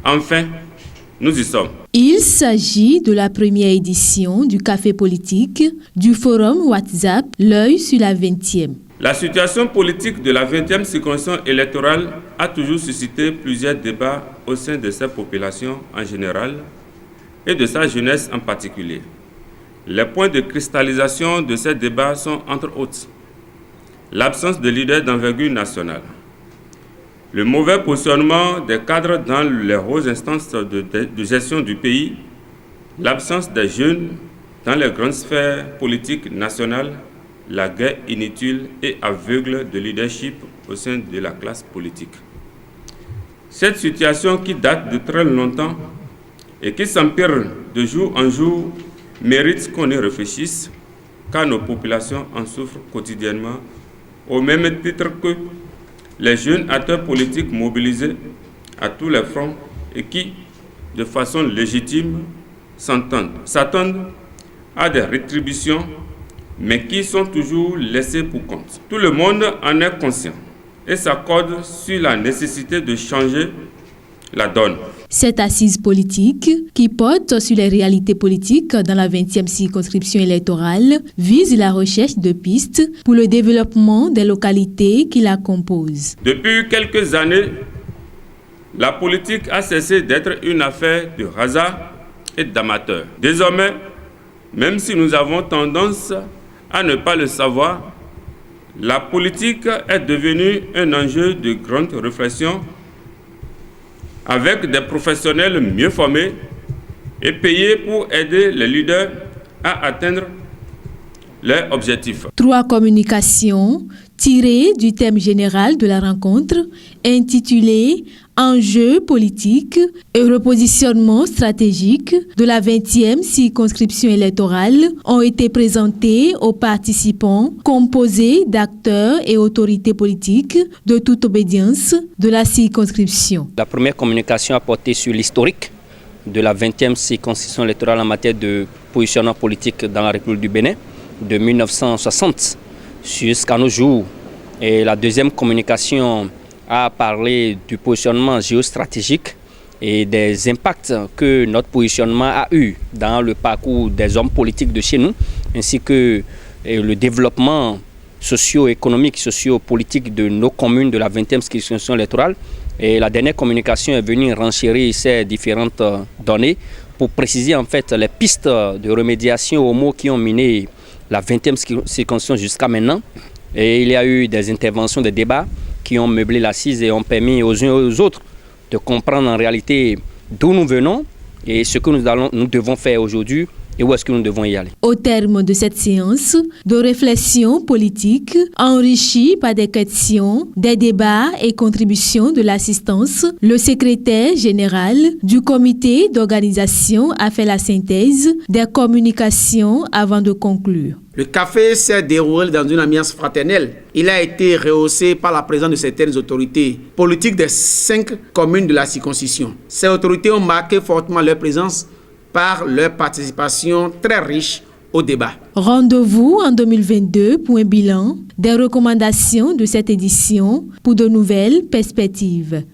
Enfin, nous y sommes. Il s'agit de la première édition du Café politique du forum WhatsApp L'œil sur la 20e. La situation politique de la 20e circonscription électorale a toujours suscité plusieurs débats au sein de sa population en général et de sa jeunesse en particulier. Les points de cristallisation de ces débats sont entre autres l'absence de leaders d'envergure nationale, le mauvais positionnement des cadres dans les hautes instances de gestion du pays, l'absence des jeunes dans les grandes sphères politiques nationales, la guerre inutile et aveugle de leadership au sein de la classe politique. Cette situation qui date de très longtemps et qui s'empire de jour en jour mérite qu'on y réfléchisse, car nos populations en souffrent quotidiennement, au même titre que les jeunes acteurs politiques mobilisés à tous les fronts et qui, de façon légitime, s'attendent à des rétributions, mais qui sont toujours laissés pour compte. Tout le monde en est conscient et s'accorde sur la nécessité de changer la donne. Cette assise politique, qui porte sur les réalités politiques dans la 20e circonscription électorale, vise la recherche de pistes pour le développement des localités qui la composent. Depuis quelques années, la politique a cessé d'être une affaire de hasard et d'amateurs. Désormais, même si nous avons tendance à ne pas le savoir, la politique est devenue un enjeu de grande réflexion avec des professionnels mieux formés et payés pour aider les leaders à atteindre leurs objectifs. 3 communications tirées du thème général de la rencontre intitulé « Enjeux politiques et repositionnement stratégique de la 20e circonscription électorale » ont été présentées aux participants composés d'acteurs et autorités politiques de toute obédience de la circonscription. La première communication a porté sur l'historique de la 20e circonscription électorale en matière de positionnement politique dans la République du Bénin de 1960 jusqu'à nos jours. Et la deuxième communication a parlé du positionnement géostratégique et des impacts que notre positionnement a eu dans le parcours des hommes politiques de chez nous, ainsi que le développement socio-économique, socio-politique de nos communes de la 20e circonscription électorale. Et la dernière communication est venue renchérir ces différentes données pour préciser en fait les pistes de remédiation aux maux qui ont miné la 20e circonscription jusqu'à maintenant. Et il y a eu des interventions, des débats qui ont meublé l'assise et ont permis aux uns et aux autres de comprendre en réalité d'où nous venons et ce que nous devons faire aujourd'hui et où est-ce que nous devons y aller. Au terme de cette séance de réflexion politique, enrichie par des questions, des débats et contributions de l'assistance, le secrétaire général du comité d'organisation a fait la synthèse des communications avant de conclure. Le café s'est déroulé dans une ambiance fraternelle. Il a été rehaussé par la présence de certaines autorités politiques des 5 communes de la circonscription. Ces autorités ont marqué fortement leur présence par leur participation très riche au débat. Rendez-vous en 2022 pour un bilan des recommandations de cette édition pour de nouvelles perspectives.